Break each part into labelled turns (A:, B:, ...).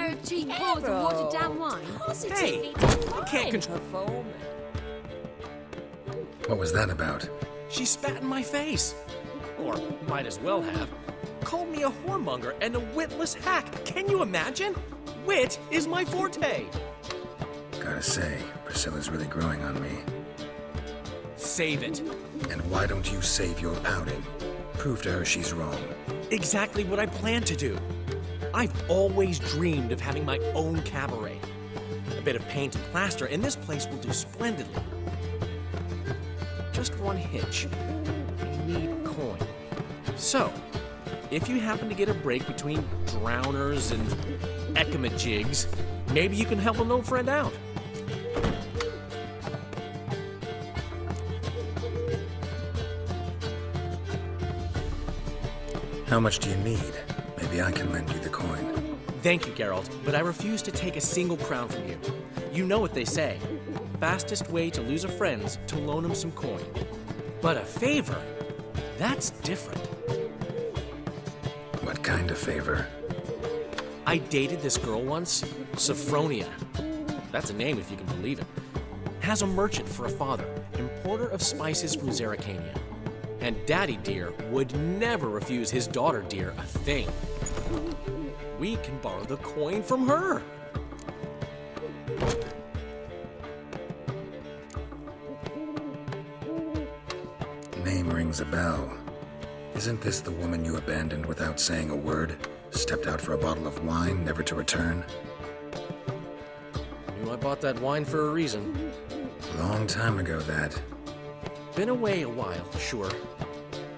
A: pair of cheap paws and watered down wine.
B: Hey, I can't control.
C: What was that about?
B: She spat in my face. Or might as well have. Called me a whoremonger and a witless hack. Can you imagine? Wit is my forte.
C: Gotta say, Priscilla's really growing on me.
B: Save it.
C: And why don't you save your pouting? Prove to her she's wrong.
B: Exactly what I plan to do. I've always dreamed of having my own cabaret. A bit of paint and plaster, and this place will do splendidly. Just one hitch. I need coin. So, if you happen to get a break between drowners and ecamajigs, maybe you can help an old friend out.
C: How much do you need? Maybe I can lend you the coin.
B: Thank you, Geralt, but I refuse to take a single crown from you. You know what they say. Fastest way to lose a friend's to loan him some coin. But a favor, that's different.
C: What kind of favor?
B: I dated this girl once, Sophronia. That's a name if you can believe it. Has a merchant for a father, importer of spices from Zerrikania. And Daddy Dear would never refuse his daughter Dear a thing. We can borrow the coin from her.
C: Name rings a bell. Isn't this the woman you abandoned without saying a word? Stepped out for a bottle of wine, never to return?
B: Knew I bought that wine for a reason.
C: Long time ago, that.
B: Been away a while, sure.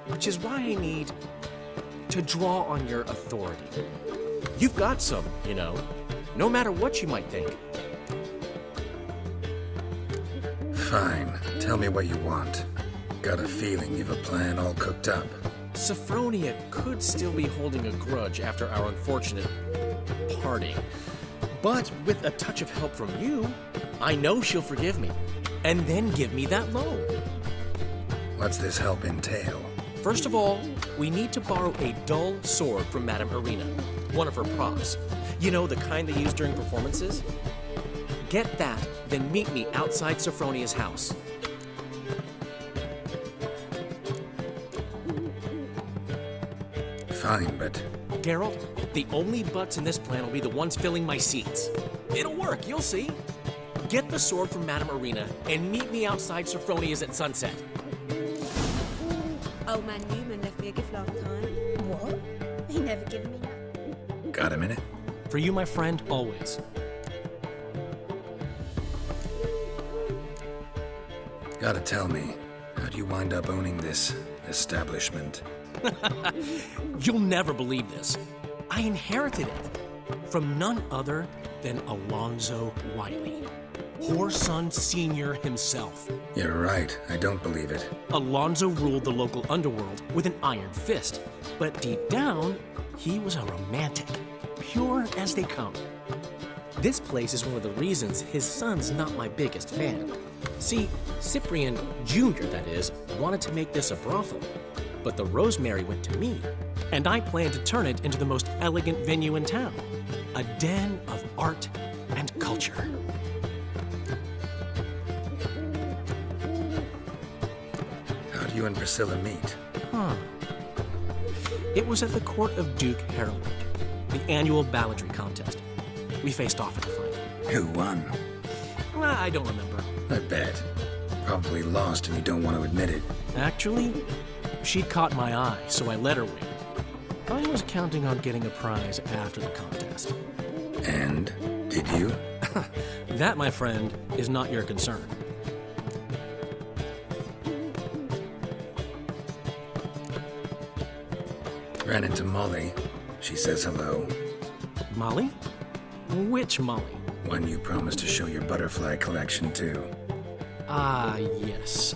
B: Which is why I need to draw on your authority. You've got some, you know, no matter what you might think.
C: Fine. Tell me what you want. Got a feeling you've a plan all cooked up.
B: Sophronia could still be holding a grudge after our unfortunate parting. But with a touch of help from you, I know she'll forgive me. And then give me that loan.
C: What's this help entail?
B: First of all, we need to borrow a dull sword from Madame Irina, one of her props. You know, the kind they use during performances? Get that, then meet me outside Sophronia's house.
C: Fine, but...
B: Geralt, the only butts in this plan will be the ones filling my seats. It'll work, you'll see. Get the sword from Madame Irina and meet me outside Sophronia's at sunset.
D: Old man Newman left me a gift last time. What? He never given me that.
C: Got a minute?
B: For you, my friend, always.
C: Gotta tell me, how do you wind up owning this establishment?
B: You'll never believe this. I inherited it from none other than Alonzo Wiley, Whoreson Sr. himself.
C: You're right, I don't believe it.
B: Alonzo ruled the local underworld with an iron fist, but deep down, he was a romantic, pure as they come. This place is one of the reasons his son's not my biggest fan. See, Cyprian Jr., that is, wanted to make this a brothel, but the Rosemary went to me, and I planned to turn it into the most elegant venue in town, a den of art and culture.
C: How do you and Priscilla meet?
B: It was at the court of Duke Harold, the annual balladry contest. We faced off in the final.
C: Who won?
B: I don't remember.
C: I bet. Probably lost and you don't want to admit it.
B: Actually, she caught my eye, so I let her win. I was counting on getting a prize after the contest.
C: And? Did you?
B: That, my friend, is not your concern.
C: Ran into Molly. She says hello.
B: Molly? Which Molly?
C: One you promised to show your butterfly collection to.
B: Ah, yes.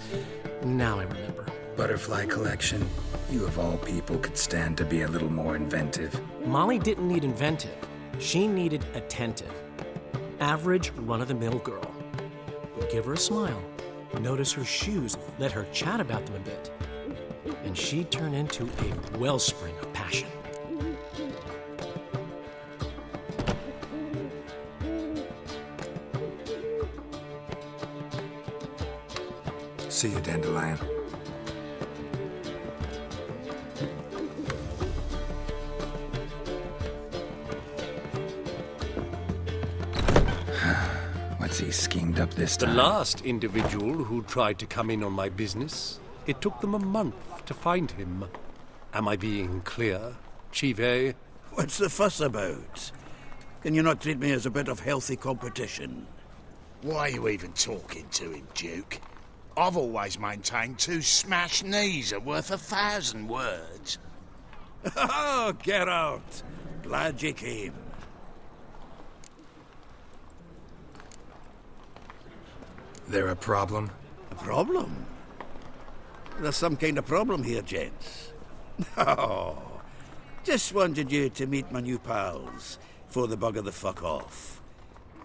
B: Now I remember.
C: Butterfly collection? You of all people could stand to be a little more inventive.
B: Molly didn't need inventive. She needed attentive. Average, run-of-the-mill girl. But give her a smile. Notice her shoes. Let her chat about them a bit. And she'd turn into a wellspring of passion.
C: See you, Dandelion. What's he schemed up this time?
E: The last individual who tried to come in on my business, it took them a month to find him. Am I being clear, Chive?
F: What's the fuss about? Can you not treat me as a bit of healthy competition?
G: Why are you even talking to him, Duke? I've always maintained 2 smashed knees are worth 1,000 words.
F: Oh, get out! Glad you came.
C: There a problem?
F: A problem? There's some kind of problem here, gents. Oh, just wanted you to meet my new pals before they bugger the fuck off.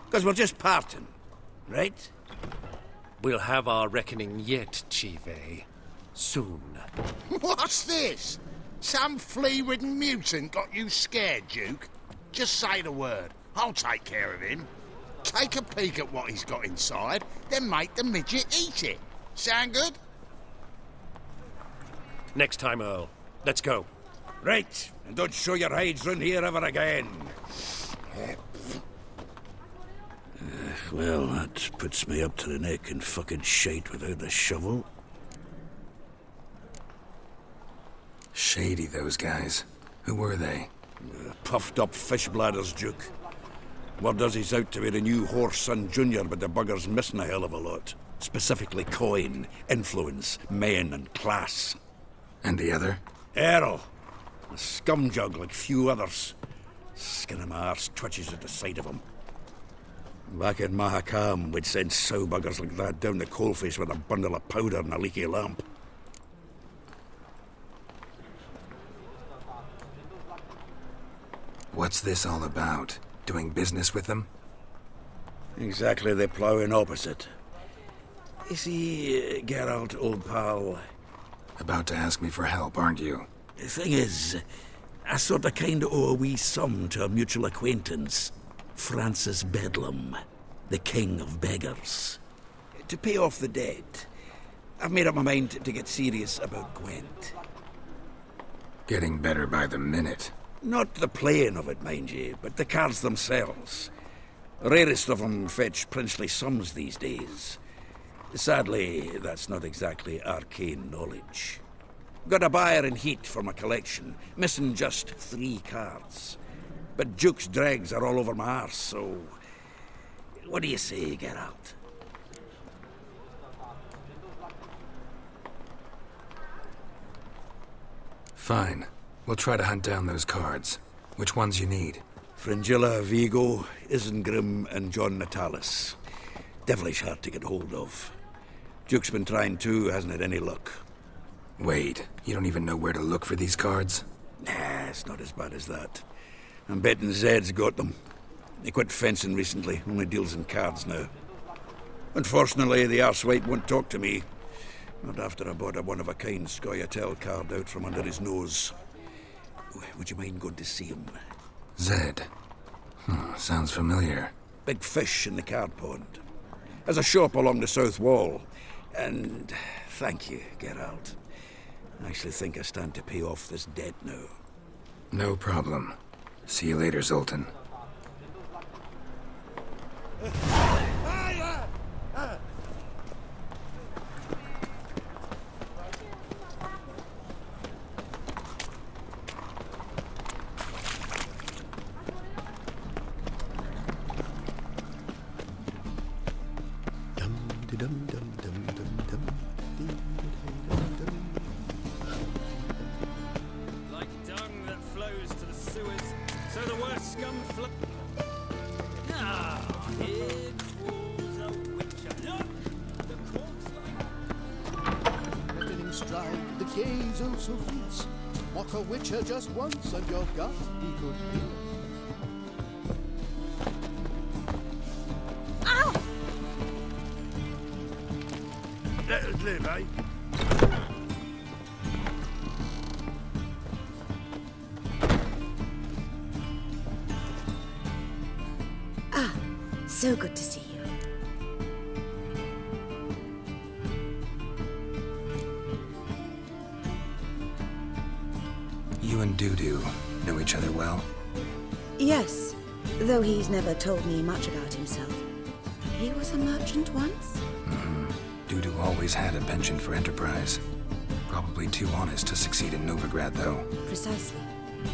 F: Because we're just parting, right?
E: We'll have our reckoning yet, Chive. Soon.
G: What's this? Some flea-ridden mutant got you scared, Duke? Just say the word. I'll take care of him. Take a peek at what he's got inside, then make the midget eat it. Sound good?
E: Next time, Earl. Let's go.
F: Right, and don't show your hides round here ever again. Well, that puts me up to the neck in fucking shite without a shovel.
C: Shady, those guys. Who were they?
F: Puffed up fish bladders, Duke. Word does he's out to be the new Horse Son Junior, but the bugger's missing a hell of a lot. Specifically coin, influence, men, and class.
C: And the other?
F: Earl. A scumjug like few others. Skin of my arse twitches at the sight of him. Back in Mahakam, we'd send sow buggers like that down the coalface with a bundle of powder and a leaky lamp.
C: What's this all about? Doing business with them?
F: Exactly the ploughing opposite. You see, Geralt, old pal...
C: About to ask me for help, aren't you?
F: The thing is, I sort of kinda owe a wee sum to a mutual acquaintance. Francis Bedlam, the king of beggars. To pay off the debt, I've made up my mind to get serious about Gwent.
C: Getting better by the minute.
F: Not the playing of it, mind you, but the cards themselves. The rarest of them fetch princely sums these days. Sadly, that's not exactly arcane knowledge. Got a buyer in heat for my collection, missing just 3 cards. But Duke's dregs are all over my arse, so... What do you say, Geralt?
C: Fine. We'll try to hunt down those cards. Which ones you need?
F: Fringilla, Vigo, Isengrim, and John Natalis. Devilish hard to get hold of. Duke's been trying too, hasn't had any luck.
C: Wait, you don't even know where to look for these cards?
F: Nah, it's not as bad as that. I'm betting Zed's got them. He quit fencing recently, only deals in cards now. Unfortunately, the arsewipe won't talk to me. Not after I bought a one-of-a-kind Scoia'tael card out from under his nose. Would you mind going to see him?
C: Zed. Sounds familiar.
F: Big fish in the card pond. Has a shop along the south wall. And thank you, Geralt. I actually think I stand to pay off this debt now.
C: No problem. See you later, Zoltan.
H: Like dung that flows to the sewers, so the worst scum flow. Ah, here crawls a witcher. Look, the corpse like.
I: Let him stride the gaze oh so fierce. Mock a witcher just once and your gut he could hear.
F: Let us live, eh?
D: So good to see you.
C: Dudu know each other well?
D: Yes, though he's never told me much about himself. He was a merchant once?
C: Dudu always had a penchant for enterprise. Probably too honest to succeed in Novigrad, though.
D: Precisely.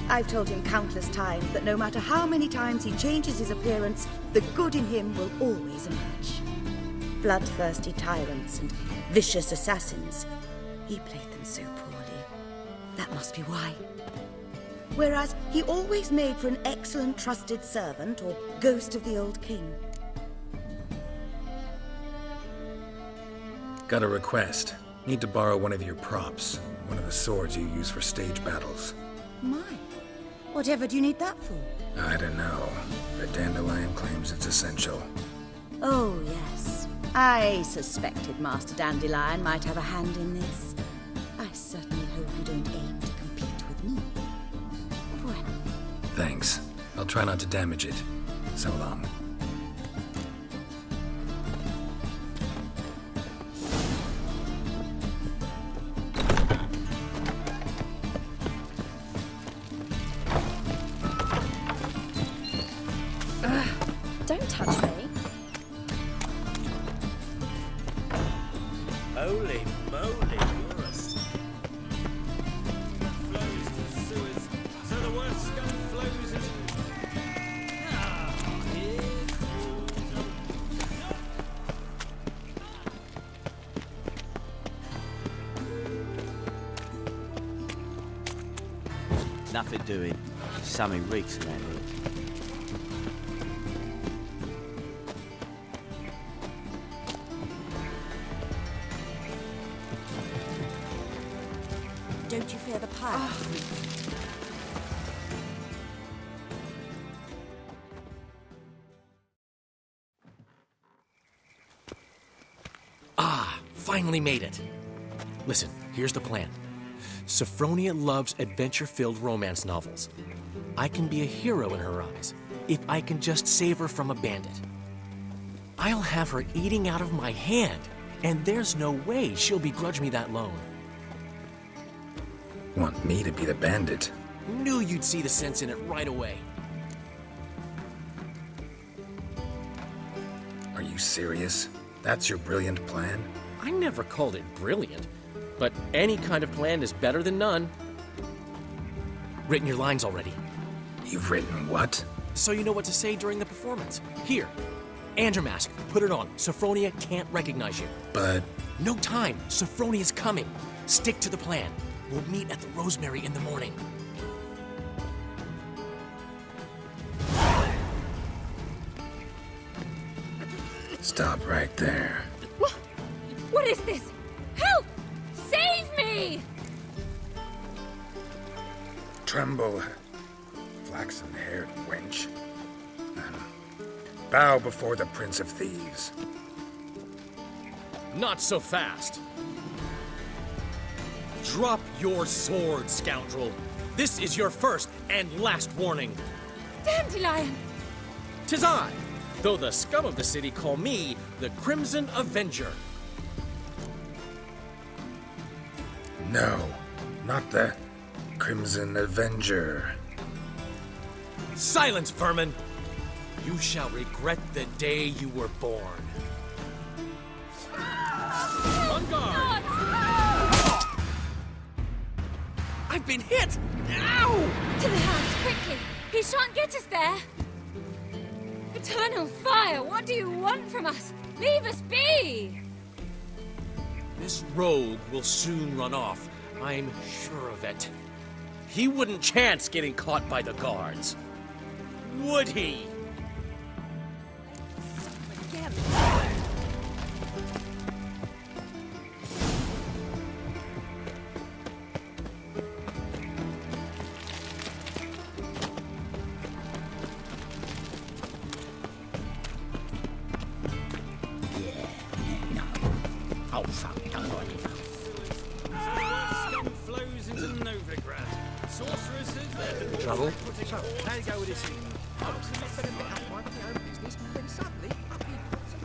D: I've told him countless times that no matter how many times he changes his appearance, the good in him will always emerge. Bloodthirsty tyrants and vicious assassins. He played them so poorly. That must be why. Whereas he always made for an excellent trusted servant or ghost of the old king.
C: Got a request. Need to borrow one of your props. One of the swords you use for stage battles.
D: My, whatever do you need that for?
C: I don't know. But Dandelion claims it's essential.
D: Oh, yes. I suspected Master Dandelion might have a hand in this. I certainly hope you don't aim to compete with me. Well.
C: Thanks. I'll try not to damage it. So long.
J: Don't touch me.
H: Holy moly, you're a flows to sewers, so the worst scum flows into... Nothing doing. Something reeks around here.
D: Don't you fear the pirates?
B: Finally made it. Listen, here's the plan. Sophronia loves adventure-filled romance novels. I can be a hero in her eyes if I can just save her from a bandit. I'll have her eating out of my hand, and there's no way she'll begrudge me that loan.
C: Want me to be the bandit?
B: Knew you'd see the sense in it right away.
C: Are you serious? That's your brilliant plan?
B: I never called it brilliant, but any kind of plan is better than none. Written your lines already.
C: You've written what?
B: So you know what to say during the performance. Here, and your mask. Put it on. Sophronia can't recognize you.
C: But...
B: No time. Sophronia's coming. Stick to the plan. We'll meet at the Rosemary in the morning.
C: Stop right there.
A: What is this? Help! Save me!
C: Tremble, flaxen-haired wench. Bow before the Prince of Thieves.
B: Not so fast. Drop your sword, scoundrel. This is your first and last warning.
A: Dandelion!
B: 'Tis I, though the scum of the city call me the Crimson Avenger.
C: No, not the Crimson Avenger.
B: Silence, vermin! You shall regret the day you were born. On guard! I've been hit! Ow!
A: To the house, quickly! He shan't get us there! Eternal fire, what do you want from us? Leave us be!
B: This rogue will soon run off. I'm sure of it. He wouldn't chance getting caught by the guards. Would he?
A: Again.
H: Scum flows into Novigrad. Sorcerers is there.
B: Trouble?
I: How you go with this thing? I was better met up by my own business, then suddenly up he pops up.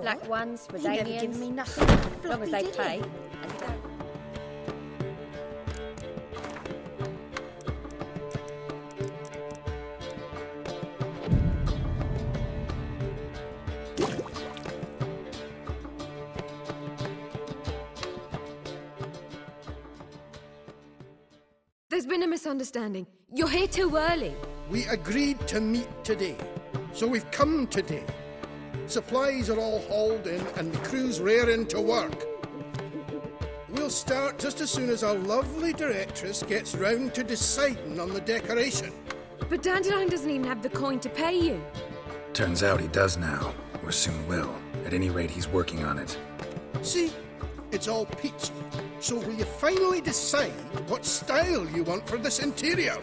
J: Black ones,
D: He never
J: Redanians.
D: given me nothing.
J: As long as
D: Floppy,
J: they
D: did he?
J: pay. And don't.
A: There's been a misunderstanding. You're here too early.
I: We agreed to meet today, so we've come today. Supplies are all hauled in and the crew's raring to work. We'll start just as soon as our lovely directress gets round to deciding on the decoration.
A: But Dandelion doesn't even have the coin to pay you.
C: Turns out he does now, or soon will. At any rate, he's working on it.
I: See? It's all peachy. So will you finally decide what style you want for this interior?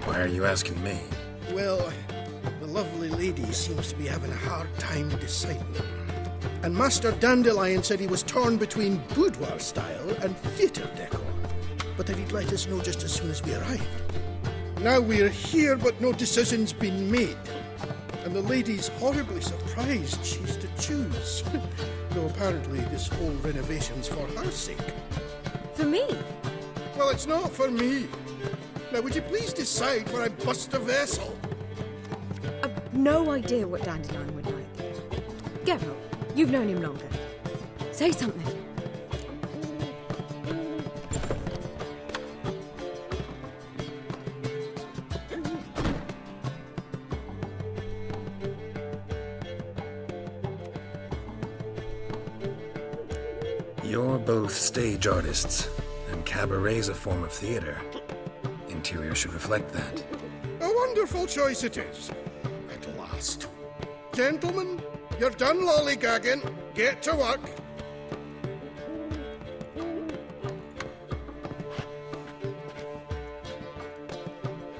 C: Why are you asking me?
I: Well, the lovely lady seems to be having a hard time deciding. And Master Dandelion said he was torn between boudoir style and theatre decor, but that he'd let us know just as soon as we arrived. Now we're here, but no decision's been made. And the lady's horribly surprised she's to choose. Though apparently this whole renovation's for her sake.
A: For me?
I: Well, it's not for me. Now, would you please decide where I bust a vessel?
A: I've no idea what Dandelion would like. Geralt, you've known him longer. Say something.
C: You're both stage artists, and cabaret's a form of theater. Interior should reflect that.
I: A wonderful choice it is. At last. Gentlemen, you're done lollygagging. Get to work.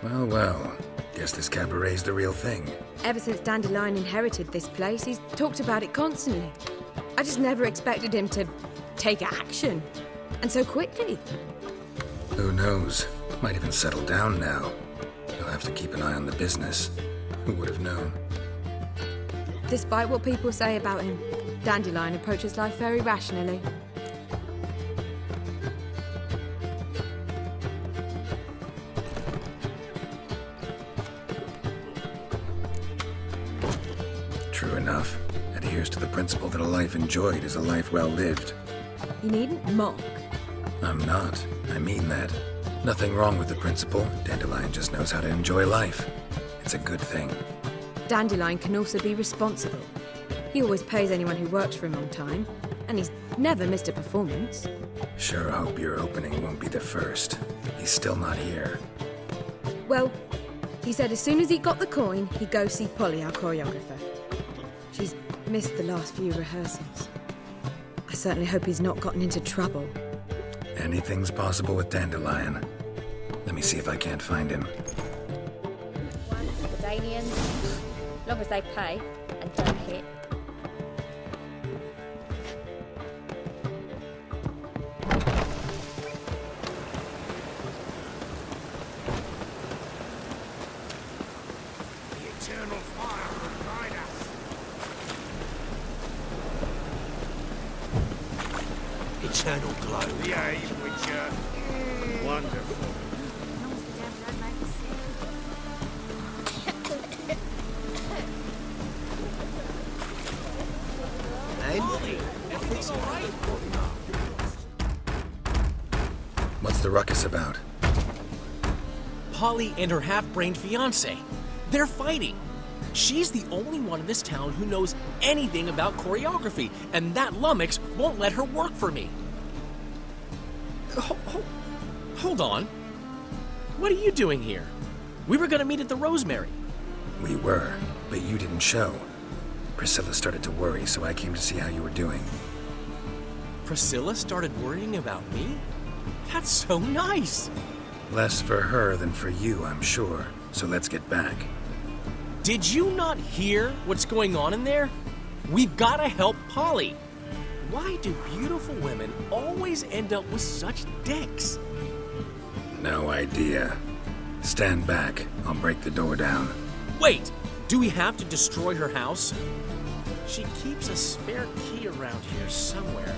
C: Well, well. Guess this cabaret's the real thing.
A: Ever since Dandelion inherited this place, he's talked about it constantly. I just never expected him to take action. And so quickly.
C: Who knows? Might even settle down now. You'll have to keep an eye on the business. Who would have known?
A: Despite what people say about him, Dandelion approaches life very rationally.
C: True enough. Adheres to the principle that a life enjoyed is a life well lived.
A: You needn't mock.
C: I'm not. I mean that. Nothing wrong with the principle. Dandelion just knows how to enjoy life. It's a good thing.
A: Dandelion can also be responsible. He always pays anyone who works for him on time, and he's never missed a performance.
C: Sure hope your opening won't be the first. He's still not here.
A: Well, he said as soon as he got the coin, he'd go see Polly, our choreographer. She's missed the last few rehearsals. I certainly hope he's not gotten into trouble.
C: Anything's possible with Dandelion. Let me see if I can't find him.
J: Ones, Redanians. As long as they pay and don't hit.
G: The eternal fire will guide us.
H: Eternal glow.
G: Yay, Witcher. Wonderful.
H: Everything all right?
C: What's the ruckus about?
B: Polly and her half-brained fiancé. They're fighting. She's the only one in this town who knows anything about choreography, and that lummox won't let her work for me. Hold on. What are you doing here? We were gonna meet at the Rosemary.
C: We were, but you didn't show. Priscilla started to worry, so I came to see how you were doing.
B: Priscilla started worrying about me? That's so nice!
C: Less for her than for you, I'm sure. So let's get back.
B: Did you not hear what's going on in there? We've gotta help Polly. Why do beautiful women always end up with such dicks?
C: No idea. Stand back. I'll break the door down.
B: Wait! Do we have to destroy her house? She keeps a spare key around here somewhere.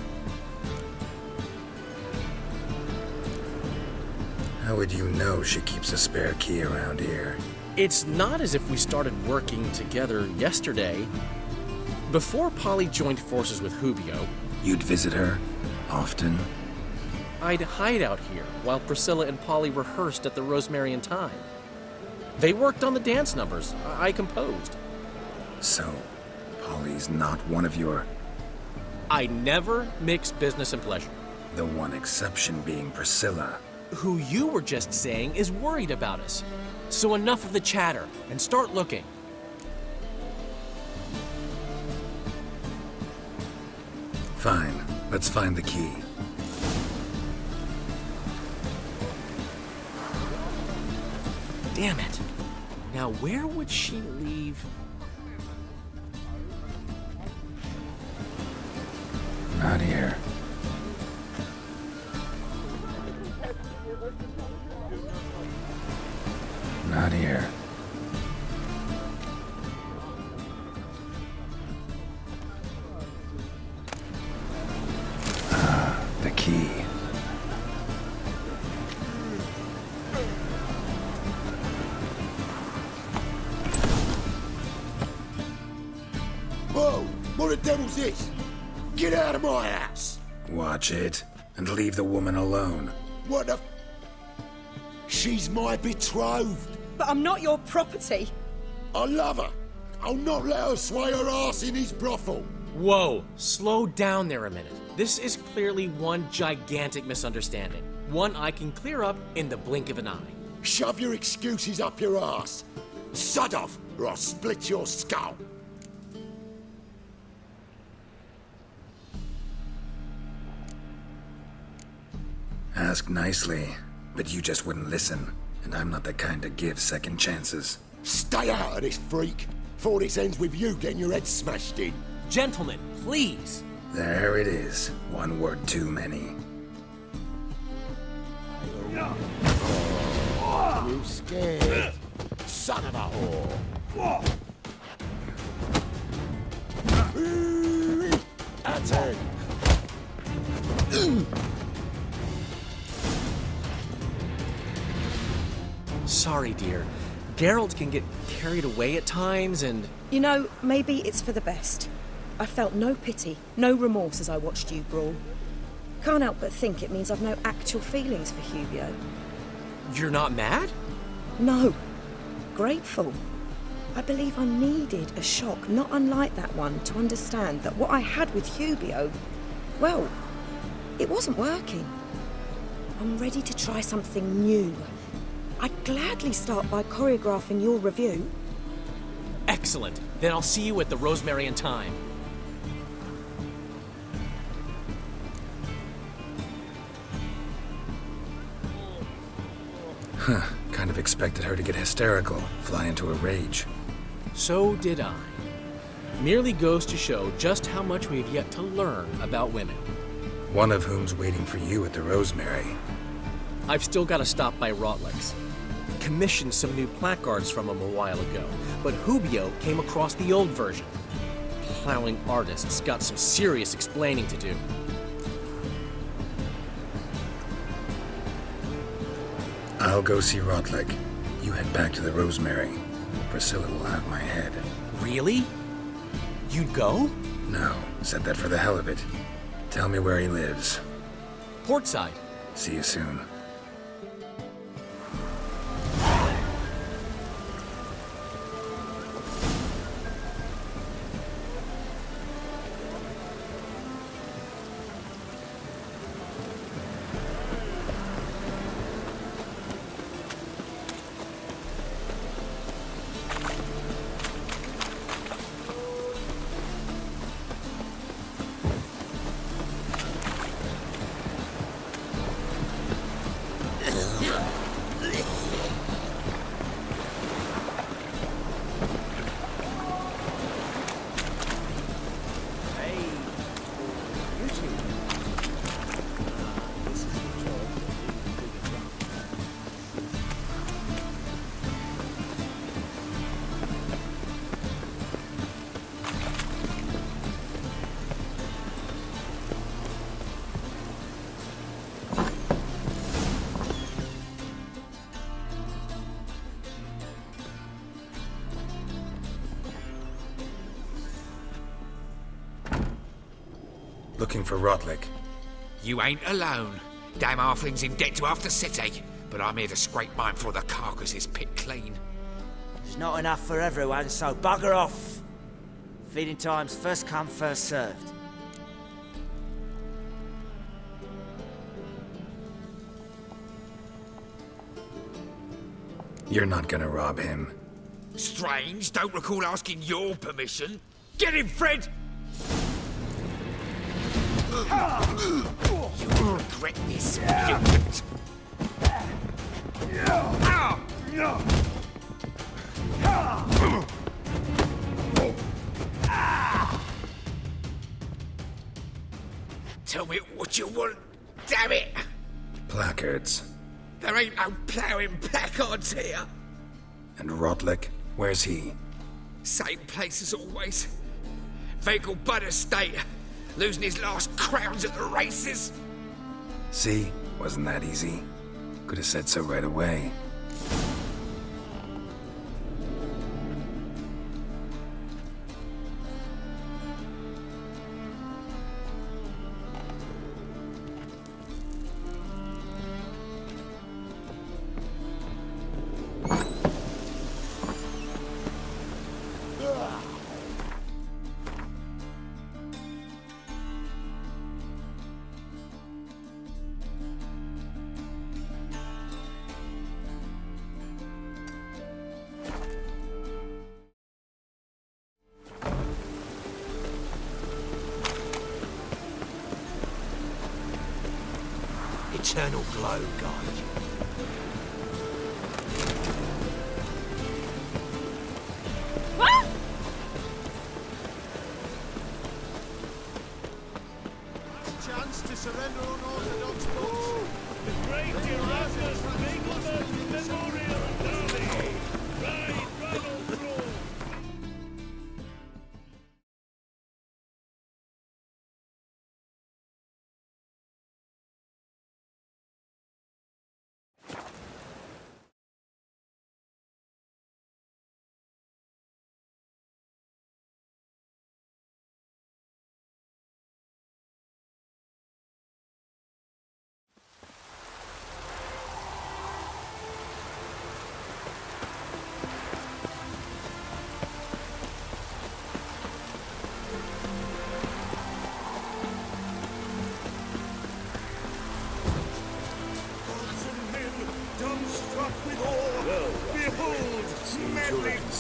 C: How would you know she keeps a spare key around here?
B: It's not as if we started working together yesterday. Before Polly joined forces with Hubio,
C: You'd visit her? Often?
B: I'd hide out here while Priscilla and Polly rehearsed at the Rosemary and Thyme. They worked on the dance numbers I composed.
C: So, Polly's not one of your...
B: I never mix business and pleasure.
C: The one exception being Priscilla.
B: Who you were just saying is worried about us. So enough of the chatter, and start looking.
C: Fine, let's find the key.
B: Damn it. Now where would she leave?
C: Not here. Not here. The key.
K: Whoa! What the devil's this? Get out of my house!
C: Watch it, and leave the woman alone.
K: What the... She's my betrothed.
A: But I'm not your property.
K: I love her. I'll not let her sway her ass in his brothel.
B: Whoa, slow down there a minute. This is clearly one gigantic misunderstanding. One I can clear up in the blink of an eye.
K: Shove your excuses up your ass. Sod off, or I'll split your skull.
C: Ask nicely, but you just wouldn't listen. And I'm not the kind to give second chances.
K: Stay out of this, freak. Before this ends with you getting your head smashed in.
B: Gentlemen, please.
C: There it is. One word too many.
K: You scared? Son of a whore. That's it.
B: Sorry, dear. Geralt can get carried away at times and...
A: You know, maybe it's for the best. I felt no pity, no remorse as I watched you brawl. Can't help but think it means I've no actual feelings for Hubio.
B: You're not mad?
A: No. Grateful. I believe I needed a shock not unlike that one to understand that what I had with Hubio, well, it wasn't working. I'm ready to try something new. I'd gladly start by choreographing your review.
B: Excellent. Then I'll see you at the Rosemary and Thyme.
C: Huh. Kind of expected her to get hysterical, fly into a rage.
B: So did I. Merely goes to show just how much we've yet to learn about women.
C: One of whom's waiting for you at the Rosemary.
B: I've still got to stop by Rotlick's. Commissioned some new placards from him a while ago, but Hubio came across the old version. Plowing artists got some serious explaining to do.
C: I'll go see Rotlick. You head back to the Rosemary, or Priscilla will have my head.
B: Really? You'd go?
C: No, said that for the hell of it. Tell me where he lives.
B: Portside.
C: See you soon. Looking for Rotlick.
L: You ain't alone. Damn halfling's in debt to half the city. But I'm here to scrape mine before the carcass is picked clean.
H: There's not enough for everyone, so bugger off. Feeding time's first come, first served.
C: You're not gonna rob him.
L: Strange, don't recall asking your permission. Get him, Fred! You'll regret this, mutant. Tell me what you want, damn it!
C: Placards.
L: There ain't no ploughing placards here.
C: And Rotlick? Where's he?
L: Same place as always. Vehicle Bud Estate. Losing his last crowns at the races.
C: See? Wasn't that easy? Could have said so right away.
L: Eternal glow guide you.
G: Chance to surrender unorthodox books.
M: The great Erasmus Winkleman Memorial Derby. Ride Ronald through.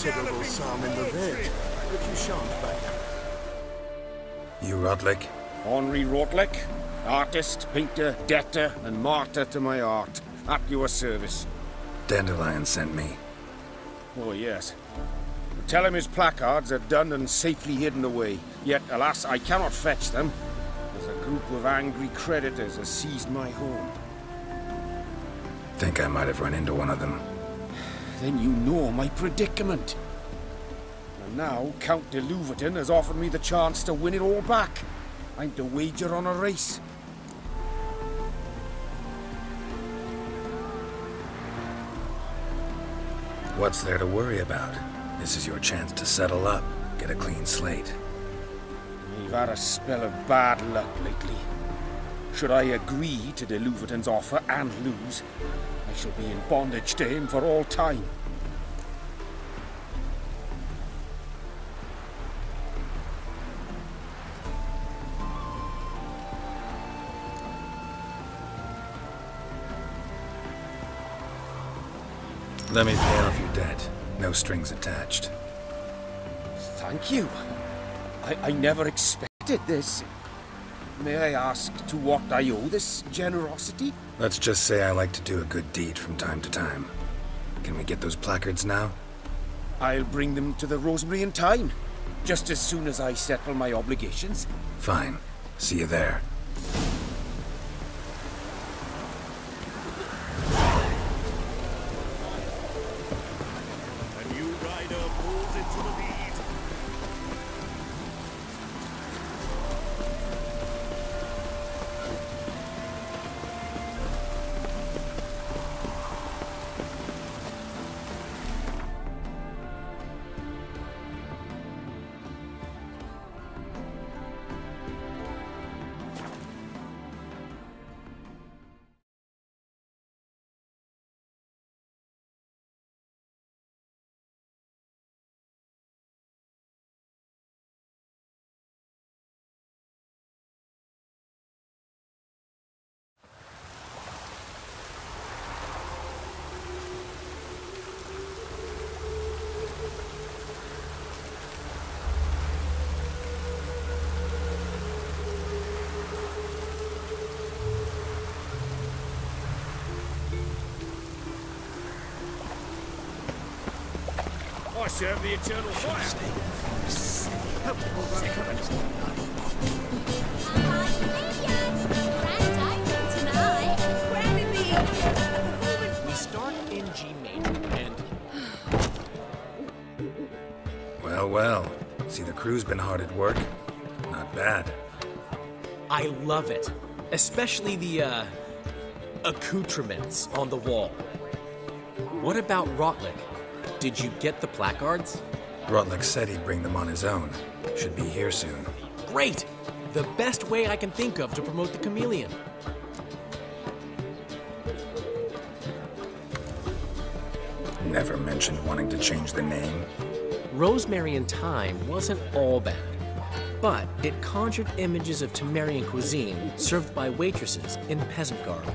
I: Considerable sum in the red, but you shan't pay.
C: You Rotlick?
N: Henri Rotlick, artist, painter, debtor, and martyr to my art. At your service.
C: Dandelion sent me.
N: Oh, yes. Tell him his placards are done and safely hidden away. Yet, alas, I cannot fetch them, as a group of angry creditors has seized my home.
C: Think I might have run into one of them.
N: Then you know my predicament. And now, Count de Louverton has offered me the chance to win it all back. I'm to wager on a race.
C: What's there to worry about? This is your chance to settle up, get a clean slate.
N: You've had a spell of bad luck lately. Should I agree to de Louverton's offer and lose, I shall be in bondage to him for all time.
C: Let me pay off your debt. No strings attached.
N: Thank you. I never expected this. May I ask to what I owe this generosity?
C: Let's just say I like to do a good deed from time to time. Can we get those placards now?
N: I'll bring them to the Rosemary in time, just as soon as I settle my obligations.
C: Fine. See you there.
M: A new rider pulls into the lead.
N: I serve the eternal fire.
B: We start in G major, and...
C: Well, well. See, the crew's been hard at work. Not bad.
B: I love it. Especially the, accoutrements on the wall. What about Rotlick? Did you get the placards?
C: Rotlick said he'd bring them on his own. Should be here soon.
B: Great! The best way I can think of to promote the chameleon.
C: Never mentioned wanting to change the name.
B: Rosemary and Thyme wasn't all bad, but it conjured images of Temerian cuisine served by waitresses in peasant garb.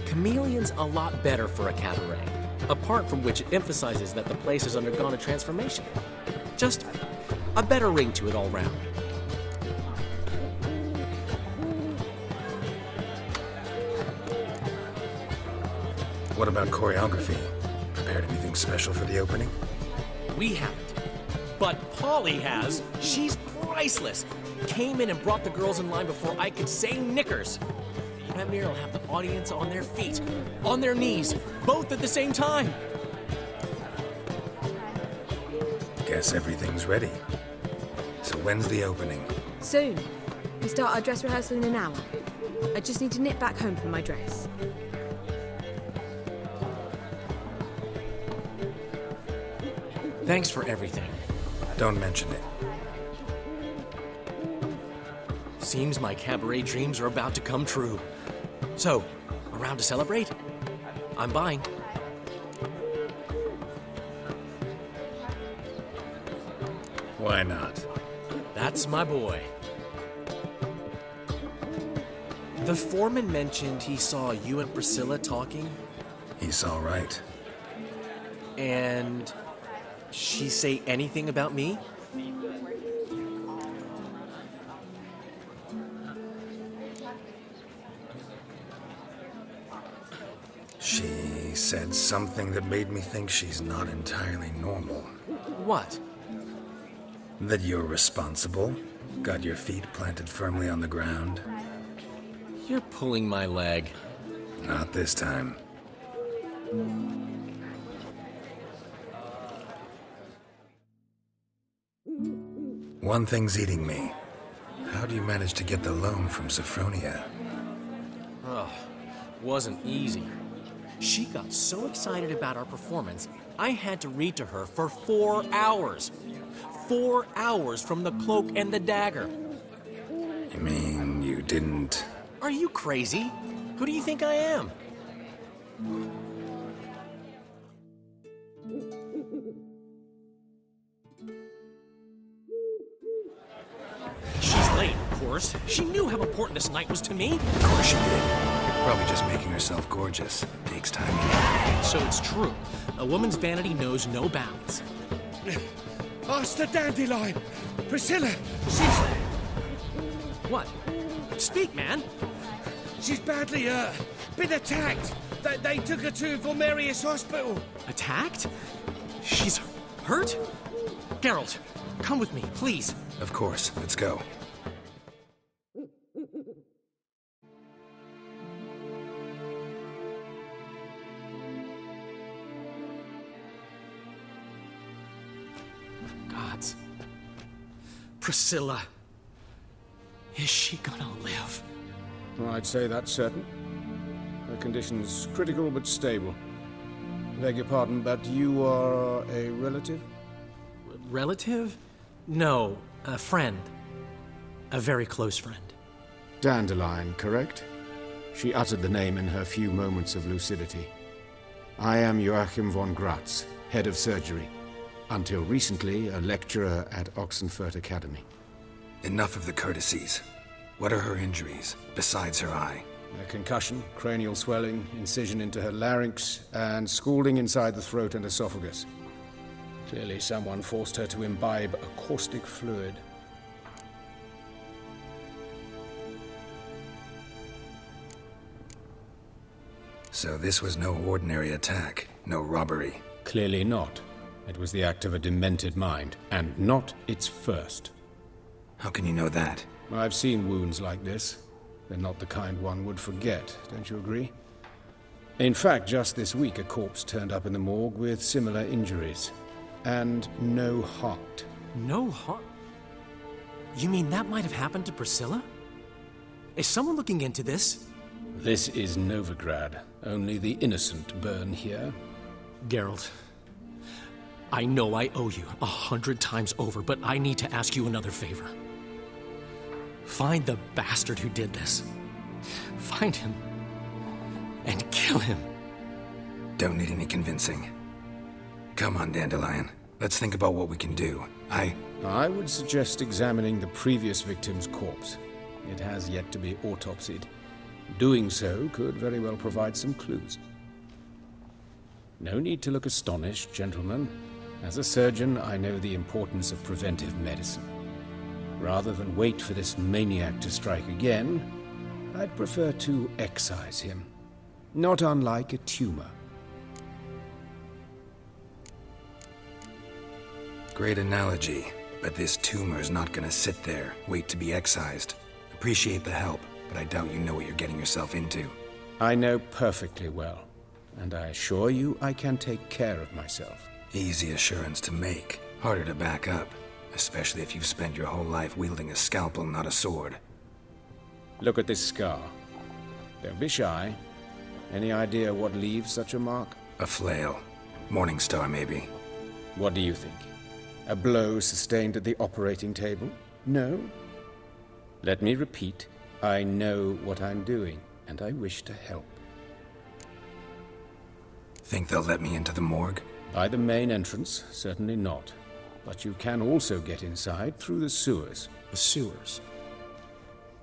B: Chameleon's a lot better for a cabaret, apart from which it emphasizes that the place has undergone a transformation. Just a better ring to it all round.
C: What about choreography? Prepared anything special for the opening?
B: We haven't. But Polly has. She's priceless. Came in and brought the girls in line before I could say knickers. That mirror will have the audience on their feet, on their knees, both at the same time.
C: Guess everything's ready. So when's the opening?
A: Soon. We start our dress rehearsal in an hour. I just need to nip back home for my dress.
B: Thanks for everything.
C: Don't mention it.
B: Seems my cabaret dreams are about to come true. So, around to celebrate? I'm buying.
C: Why not?
B: That's my boy. The foreman mentioned he saw you and Priscilla talking.
C: He's all right.
B: And she say anything about me?
C: She said something that made me think she's not entirely normal.
B: What?
C: That you're responsible, got your feet planted firmly on the ground.
B: You're pulling my leg.
C: Not this time. One thing's eating me. How do you manage to get the loan from Sophronia?
B: Oh, wasn't easy. She got so excited about our performance, I had to read to her for 4 hours. 4 hours from the cloak and the dagger.
C: You mean you didn't...
B: Are you crazy? Who do you think I am? She's late, of course. She knew how important this night was to me.
C: Of course she did. Probably just making herself gorgeous. Takes time, you know.
B: So it's true. A woman's vanity knows no bounds.
L: Ask the dandelion. Priscilla, she's...
B: What? Speak, man.
L: She's badly, been attacked. They took her to Vulmerius Hospital.
B: Attacked? She's hurt? Geralt, come with me, please.
C: Of course. Let's go.
B: Gods. Priscilla. Is she gonna live?
N: I'd say that's certain. Her condition's critical but stable. Beg your pardon, but you are a relative?
B: Relative? No, a friend. A very close friend.
N: Dandelion, correct? She uttered the name in her few moments of lucidity. I am Joachim von Gratz, head of surgery. Until recently, a lecturer at Oxenfurt Academy.
C: Enough of the courtesies. What are her injuries, besides her eye?
N: A concussion, cranial swelling, incision into her larynx, and scalding inside the throat and esophagus. Clearly someone forced her to imbibe a caustic fluid.
C: So this was no ordinary attack, no robbery.
N: Clearly not. It was the act of a demented mind, and not its first.
C: How can you know that?
N: I've seen wounds like this. They're not the kind one would forget, don't you agree? In fact, just this week, a corpse turned up in the morgue with similar injuries. And no heart.
B: No heart? You mean that might have happened to Priscilla? Is someone looking into this?
N: This is Novigrad. Only the innocent burn here.
B: Geralt, I know I owe you 100 times over, but I need to ask you another favor. Find the bastard who did this. Find him. And kill him.
C: Don't need any convincing. Come on, Dandelion. Let's think about what we can do.
N: I would suggest examining the previous victim's corpse. It has yet to be autopsied. Doing so could very well provide some clues. No need to look astonished, gentlemen. As a surgeon, I know the importance of preventive medicine. Rather than wait for this maniac to strike again, I'd prefer to excise him. Not unlike a tumor.
C: Great analogy, but this tumor's not gonna sit there, wait to be excised. Appreciate the help, but I doubt you know what you're getting yourself into.
N: I know perfectly well, and I assure you I can take care of myself.
C: Easy assurance to make, harder to back up, especially if you've spent your whole life wielding a scalpel, not a sword.
N: Look at this scar. Don't be shy. Any idea what leaves such a mark?
C: A flail. Morningstar, maybe.
N: What do you think? A blow sustained at the operating table? No? Let me repeat. I know what I'm doing, and I wish to help.
C: Think they'll let me into the morgue?
N: By the main entrance, certainly not. But you can also get inside through the sewers.
B: The sewers?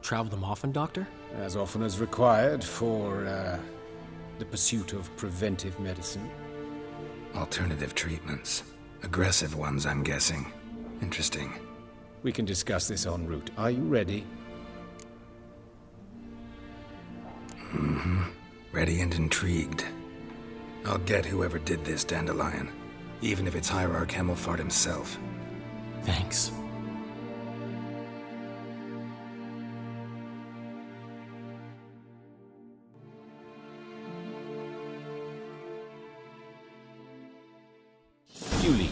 B: Travel them often, Doctor?
N: As often as required for, the pursuit of preventive medicine.
C: Alternative treatments. Aggressive ones, I'm guessing. Interesting.
N: We can discuss this en route. Are you ready?
C: Mm-hmm. Ready and intrigued. I'll get whoever did this, Dandelion. Even if it's Hierarch Hemmelfart himself.
B: Thanks.
N: You lead.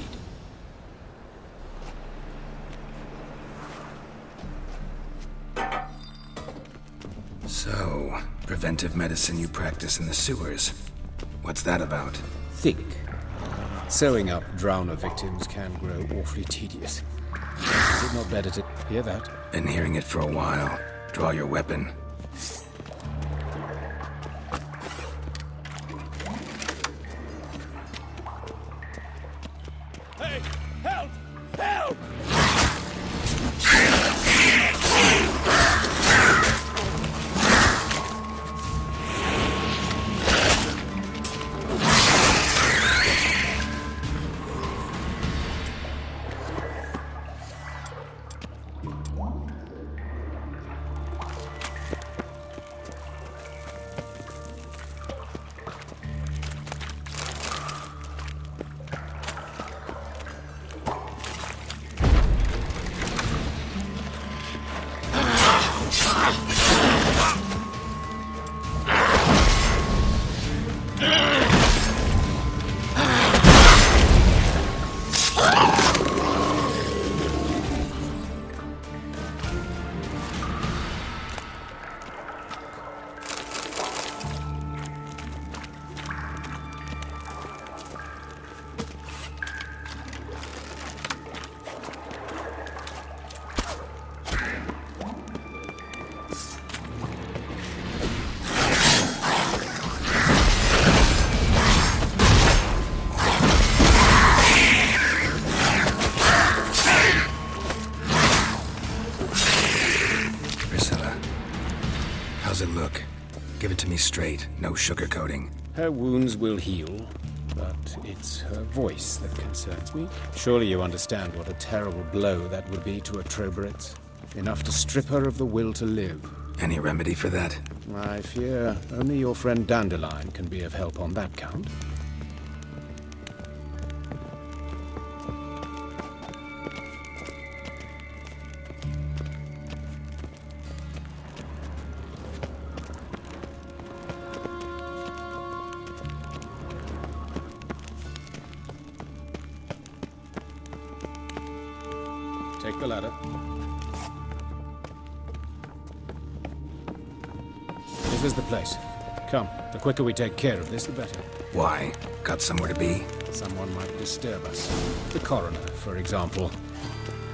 C: So, preventive medicine you practice in the sewers. What's that about?
N: Think. Sewing up drowner victims can grow awfully tedious. Is it not better to hear that?
C: Been hearing it for a while. Draw your weapon.
M: Hey! Help! Help!
C: How's it look? Give it to me straight, no sugarcoating.
N: Her wounds will heal, but it's her voice that concerns me. Surely you understand what a terrible blow that would be to a Troberet. Enough to strip her of the will to live.
C: Any remedy for that?
N: I fear only your friend Dandelion can be of help on that count. Take the ladder. This is the place. Come, the quicker we take care of this, the better.
C: Why? Got somewhere to be?
N: Someone might disturb us. The coroner, for example.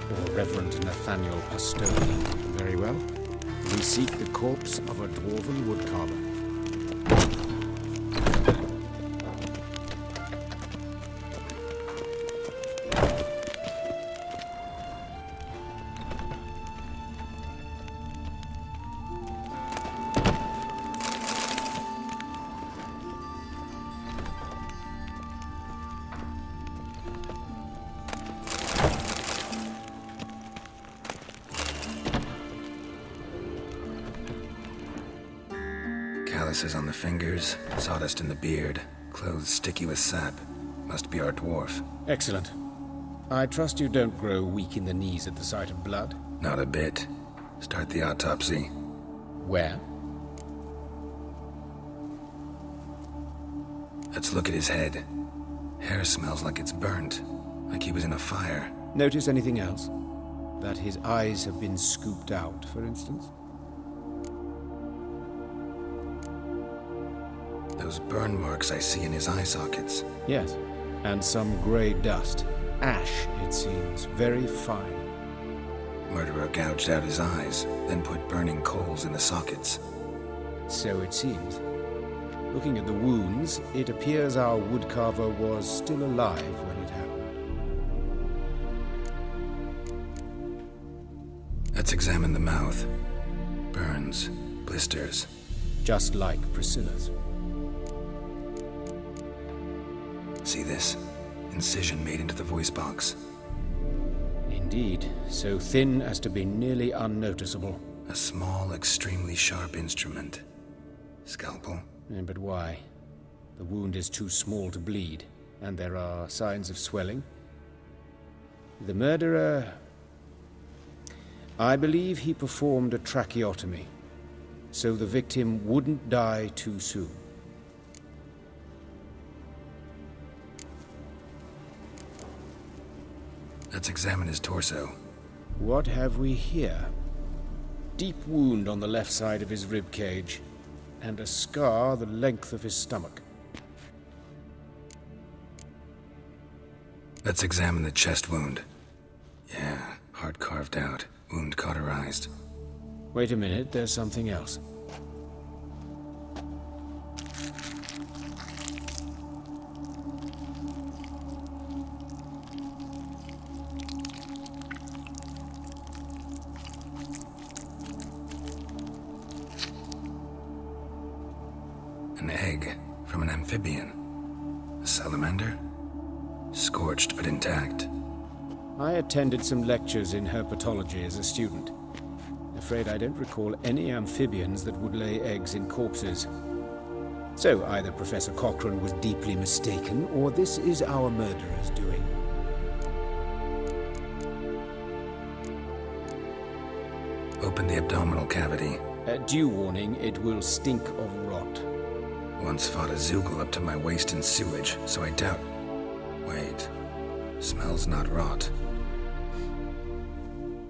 N: Or Reverend Nathaniel Pastoni. Very well. We seek the corpse of a dwarven woodcarver.
C: Calluses on the fingers, sawdust in the beard, clothes sticky with sap. Must be our dwarf.
N: Excellent. I trust you don't grow weak in the knees at the sight of blood?
C: Not a bit. Start the autopsy.
N: Where?
C: Let's look at his head. Hair smells like it's burnt, like he was in a fire.
N: Notice anything else? That his eyes have been scooped out, for instance?
C: Those burn marks I see in his eye sockets.
N: Yes, and some grey dust. Ash, it seems. Very fine.
C: Murderer gouged out his eyes, then put burning coals in the sockets.
N: So it seems. Looking at the wounds, it appears our woodcarver was still alive when it happened.
C: Let's examine the mouth. Burns, blisters.
N: Just like Priscilla's.
C: See this? Incision made into the voice box.
N: Indeed, so thin as to be nearly unnoticeable.
C: A small, extremely sharp instrument. Scalpel?
N: But why? The wound is too small to bleed, and there are signs of swelling. The murderer... I believe he performed a tracheotomy, so the victim wouldn't die too soon.
C: Let's examine his torso.
N: What have we here? Deep wound on the left side of his rib cage, and a scar the length of his stomach.
C: Let's examine the chest wound. Yeah, heart carved out, wound cauterized.
N: Wait a minute, there's something else.
C: An egg from an amphibian. A salamander? Scorched but intact.
N: I attended some lectures in herpetology as a student. Afraid I don't recall any amphibians that would lay eggs in corpses. So either Professor Cochrane was deeply mistaken, or this is our murderer's doing.
C: Open the abdominal cavity.
N: Due warning, it will stink of rot.
C: Once fought a Zoogle up to my waist in sewage, so I doubt... Wait. Smells not rot.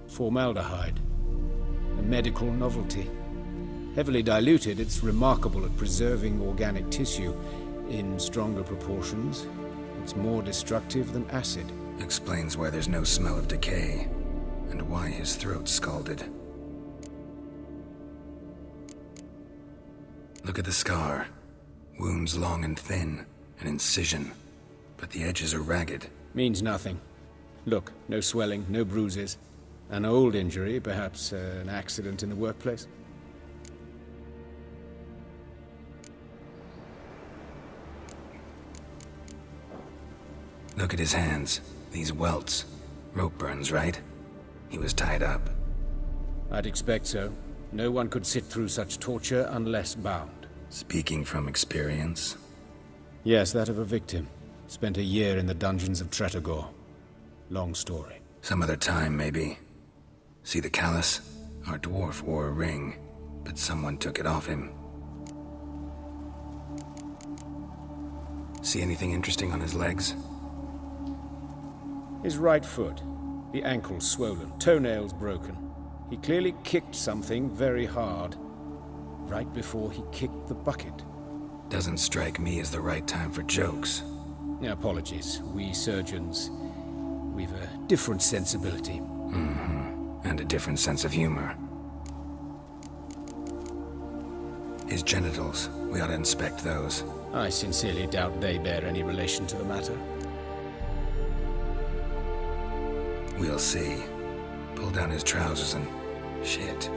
N: Formaldehyde. A medical novelty. Heavily diluted, it's remarkable at preserving organic tissue. In stronger proportions, it's more destructive than acid.
C: Explains why there's no smell of decay, and why his throat's scalded. Look at the scar. Wounds long and thin, an incision, but the edges are ragged.
N: Means nothing. Look, no swelling, no bruises. An old injury, perhaps an accident in the workplace.
C: Look at his hands. These welts. Rope burns, right? He was tied up.
N: I'd expect so. No one could sit through such torture unless bound.
C: Speaking from experience?
N: Yes, that of a victim. Spent a year in the dungeons of Tretogor. Long story.
C: Some other time, maybe. See the callus? Our dwarf wore a ring, but someone took it off him. See anything interesting on his legs?
N: His right foot. The ankle swollen, toenails broken. He clearly kicked something very hard, right before he kicked the bucket.
C: Doesn't strike me as the right time for jokes.
N: Apologies. We surgeons, we've a different sensibility.
C: And a different sense of humor. His genitals, we ought to inspect those.
N: I sincerely doubt they bear any relation to the matter.
C: We'll see. Pull down his trousers and... shit.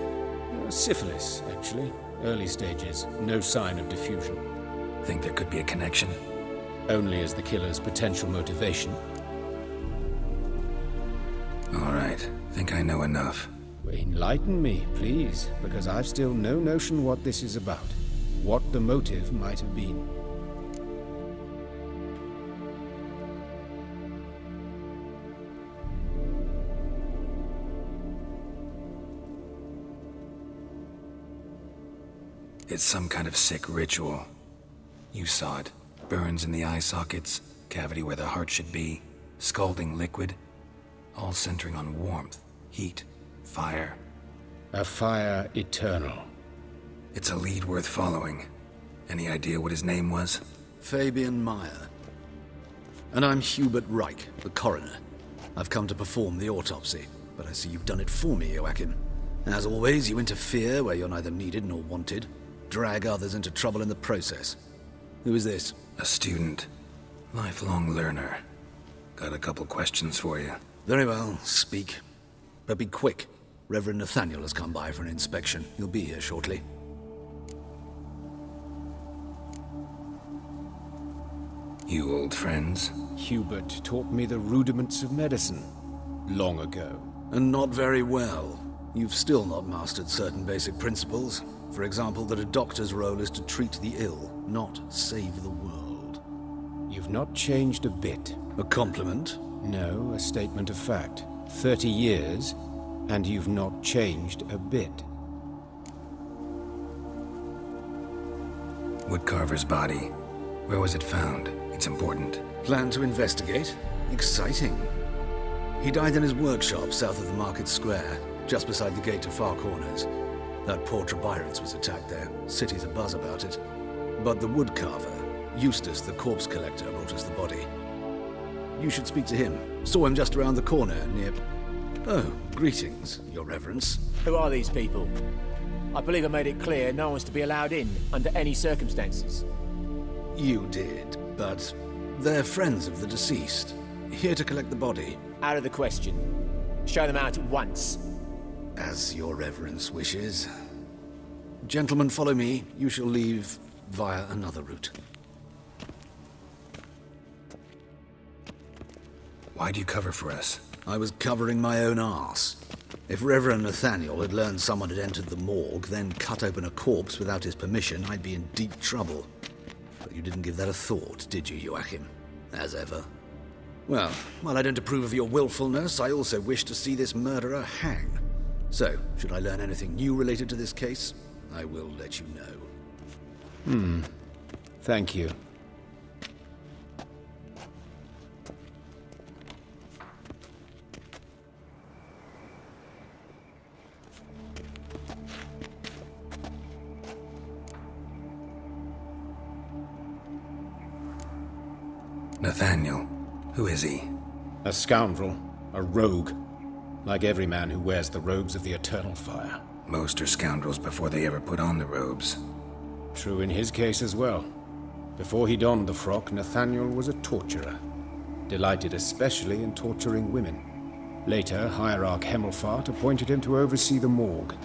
N: Syphilis, actually. Early stages. No sign of diffusion.
C: Think there could be a connection?
N: Only as the killer's potential motivation.
C: All right. Think I know enough.
N: Enlighten me, please, because I've still no notion what this is about. What the motive might have been.
C: It's some kind of sick ritual. You saw it. Burns in the eye sockets, cavity where the heart should be, scalding liquid, all centering on warmth, heat, fire.
N: A fire eternal.
C: It's a lead worth following. Any idea what his name was?
O: Fabian Meyer. And I'm Hubert Reich, the coroner. I've come to perform the autopsy, but I see you've done it for me, Joachim. As always, you interfere where you're neither needed nor wanted. Drag others into trouble in the process. Who is this?
C: A student. Lifelong learner. Got a couple questions for you.
O: Very well, speak. But be quick. Reverend Nathaniel has come by for an inspection. He'll be here shortly.
C: You old friends?
N: Hubert taught me the rudiments of medicine. Long ago.
O: And not very well. You've still not mastered certain basic principles. For example, that a doctor's role is to treat the ill, not save the world.
N: You've not changed a bit.
O: A compliment?
N: No, a statement of fact. 30 years, and you've not changed a bit.
C: Woodcarver's body. Where was it found? It's important.
O: Plan to investigate? Exciting. He died in his workshop south of the market square, just beside the gate to Far Corners. That poor Trebirance was attacked there. City's abuzz about it. But the woodcarver, Eustace the corpse collector, brought us the body. You should speak to him. Saw him just around the corner near... Oh, greetings, Your Reverence.
P: Who are these people? I believe I made it clear no one's to be allowed in under any circumstances.
O: You did, but they're friends of the deceased. Here to collect the body.
P: Out of the question. Show them out at once.
O: As Your Reverence wishes. Gentlemen, follow me. You shall leave via another route.
C: Why'd you cover for us?
O: I was covering my own arse. If Reverend Nathaniel had learned someone had entered the morgue, then cut open a corpse without his permission, I'd be in deep trouble. But you didn't give that a thought, did you, Joachim? As ever. Well, while I don't approve of your willfulness, I also wish to see this murderer hang. So, should I learn anything new related to this case, I will let you know.
N: Thank you.
C: Nathaniel. Who is he?
N: A scoundrel. A rogue. Like every man who wears the robes of the eternal fire.
C: Most are scoundrels before they ever put on the robes.
N: True in his case as well. Before he donned the frock, Nathaniel was a torturer. Delighted especially in torturing women. Later, Hierarch Hemmelfart appointed him to oversee the morgue.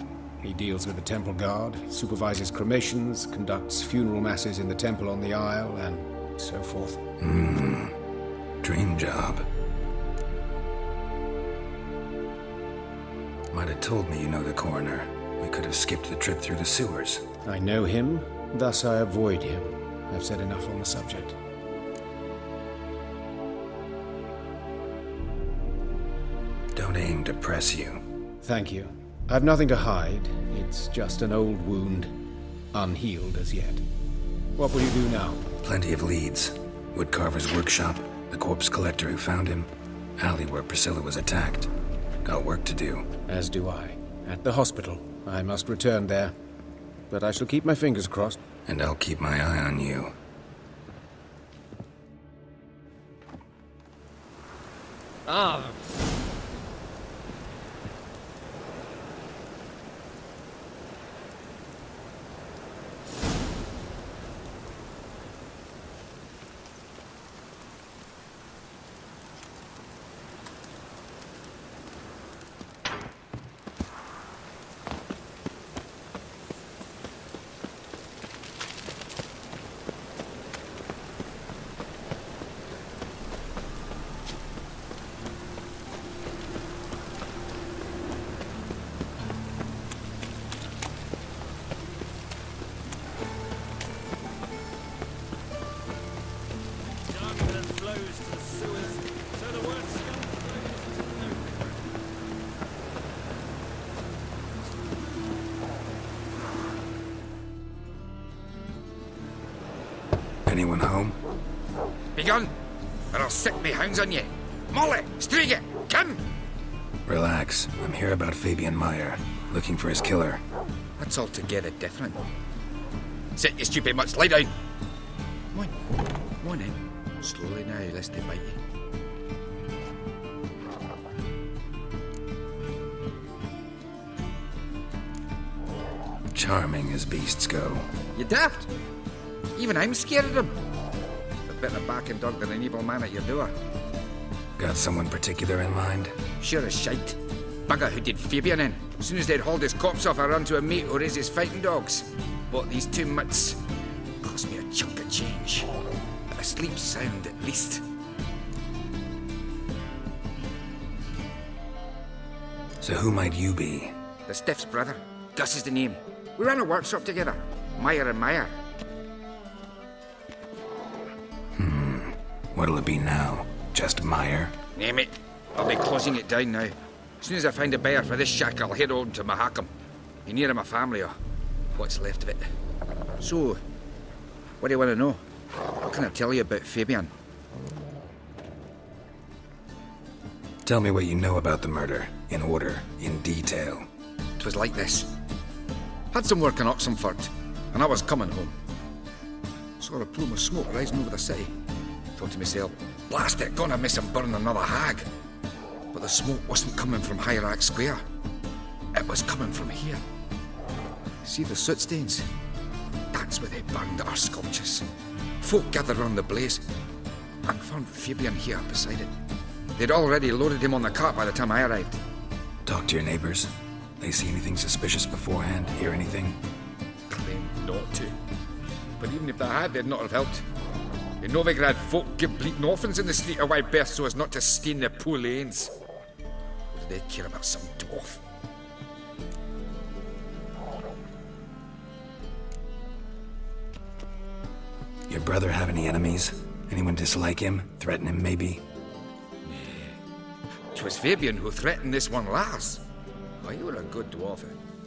N: He deals with the temple guard, supervises cremations, conducts funeral masses in the temple on the Isle, and so forth.
C: Dream job. Might have told me you know the coroner. We could have skipped the trip through the sewers.
N: I know him, thus I avoid him. I've said enough on the subject.
C: Don't aim to press you.
N: Thank you. I've nothing to hide. It's just an old wound, unhealed as yet. What will you do now?
C: Plenty of leads. Woodcarver's workshop, the corpse collector who found him, alley where Priscilla was attacked. Got work to do.
N: As do I. At the hospital. I must return there. But I shall keep my fingers crossed.
C: And I'll keep my eye on you.
B: Ah.
C: Anyone home?
L: Begone, or I'll set me hounds on you. Molly, Striga, come!
C: Relax. I'm here about Fabian Meyer, looking for his killer.
L: That's altogether different. Sit, you stupid mutts, lie down. Come on in. Slowly now, lest they bite you.
C: Charming as beasts go.
L: You daft? Even I'm scared of them. A better backing dog than an evil man at your door.
C: Got someone particular in mind?
L: Sure as shite. Bugger who did Fabian in. As soon as they'd hauled his corpse off, I ran to a mate who raised his fighting dogs. Bought these 2 mutts. Cost me a chunk of change. But a sleep sound at least.
C: So who might you be?
L: The Stiff's brother. Gus is the name. We ran a workshop together. Meyer and Meyer.
C: What'll it be now? Just Meyer?
L: Name it. I'll be closing it down now. As soon as I find a buyer for this shack, I'll head on to Mahakam. Be near my family, or what's left of it. So, what do you want to know? What can I tell you about Fabian?
C: Tell me what you know about the murder, in order, in detail.
L: It was like this. Had some work in Oxenford, and I was coming home. Saw a plume of smoke rising over the city. Thought to myself, blast it, gonna miss him burn another hag. But the smoke wasn't coming from Hierarch Square. It was coming from here. See the soot stains? That's where they burned our sculptures. Folk gathered round the blaze and found Fabian here beside it. They'd already loaded him on the cart by the time I arrived.
C: Talk to your neighbors. They see anything suspicious beforehand? Hear anything?
L: Claimed not to. But even if they had, they'd not have helped. In Novigrad, folk give bleating orphans in the street a wide berth so as not to stain their poor lanes. What do they care about some dwarf?
C: Your brother have any enemies? Anyone dislike him? Threaten him, maybe?
L: 'Twas Fabian who threatened this one last. Oh, you were a good dwarf,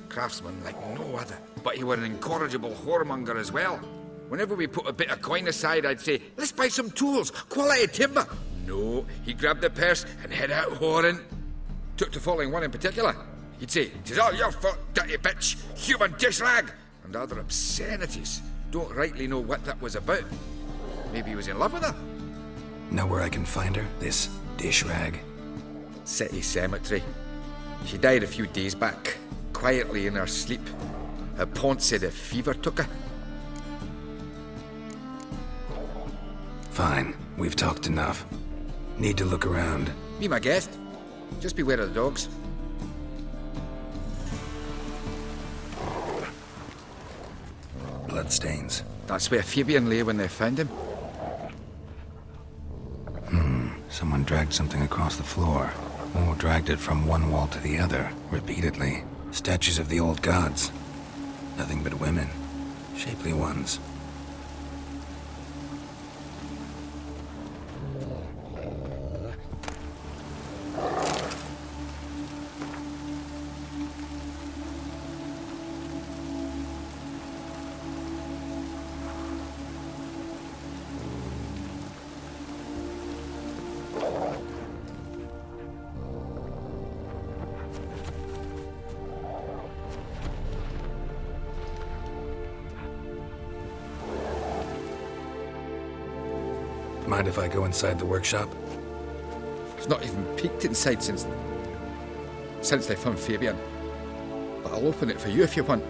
L: craftsman like no other. But you were an incorrigible whoremonger as well. Whenever we put a bit of coin aside, I'd say, let's buy some tools, quality timber. No, he grabbed the purse and head out whoring. Took to following one in particular. He'd say, 'tis all your fault, dirty bitch, human dish rag, and other obscenities. Don't rightly know what that was about. Maybe he was in love with her.
C: Know where I can find her, this dish rag?
L: City cemetery. She died a few days back, quietly in her sleep. Her pont said a fever took her.
C: Fine, we've talked enough. Need to look around.
L: Be my guest. Just beware of the dogs.
C: Bloodstains.
L: That's where Fabian lay when they found him.
C: Someone dragged something across the floor. Or dragged it from one wall to the other, repeatedly. Statues of the old gods. Nothing but women. Shapely ones. Mind if I go inside the workshop?
L: It's not even peeked inside since they found Fabian. But I'll open it for you if you want.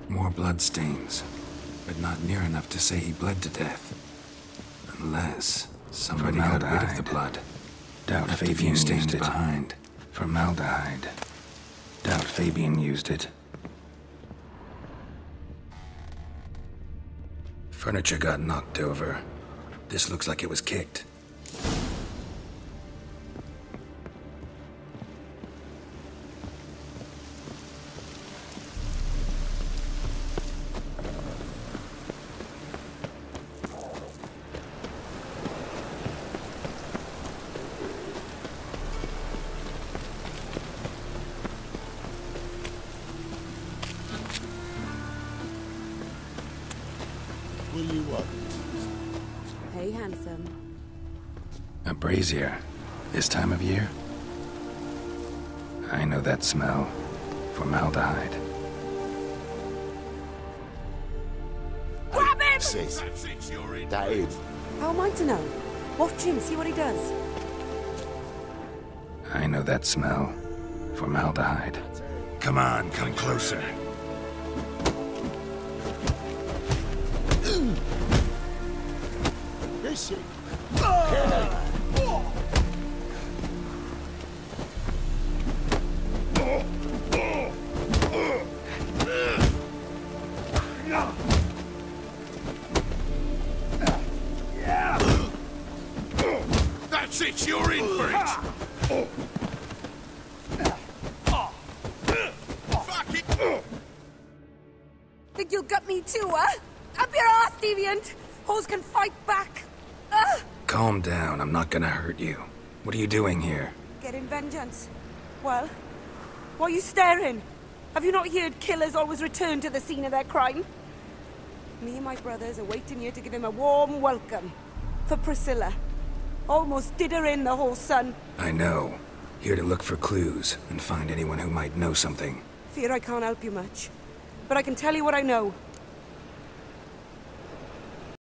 C: More bloodstains, but not near enough to say he bled to death. Unless somebody got rid of the blood. Doubt Fabian used it behind. Formaldehyde. Doubt Fabian used it. Furniture got knocked over. This looks like it was kicked.
Q: Hey, handsome.
C: A brazier. This time of year? I know that smell. Formaldehyde.
Q: Grab him!
K: Sis. Dave.
Q: How am I to know? Watch him, see what he does.
C: I know that smell. Formaldehyde.
F: Come on, come closer.
K: Listen.
M: That's it, you're in for it! Fuck it!
Q: Think you'll gut me too, huh? Up your ass, deviant! Hoes can fight back!
C: Calm down, I'm not gonna hurt you. What are you doing here?
Q: Getting vengeance. Well, why are you staring? Have you not heard killers always return to the scene of their crime? Me and my brothers are waiting here to give him a warm welcome. For Priscilla. Almost did her in, the whole son.
C: I know. Here to look for clues and find anyone who might know something.
Q: Fear I can't help you much. But I can tell you what I know.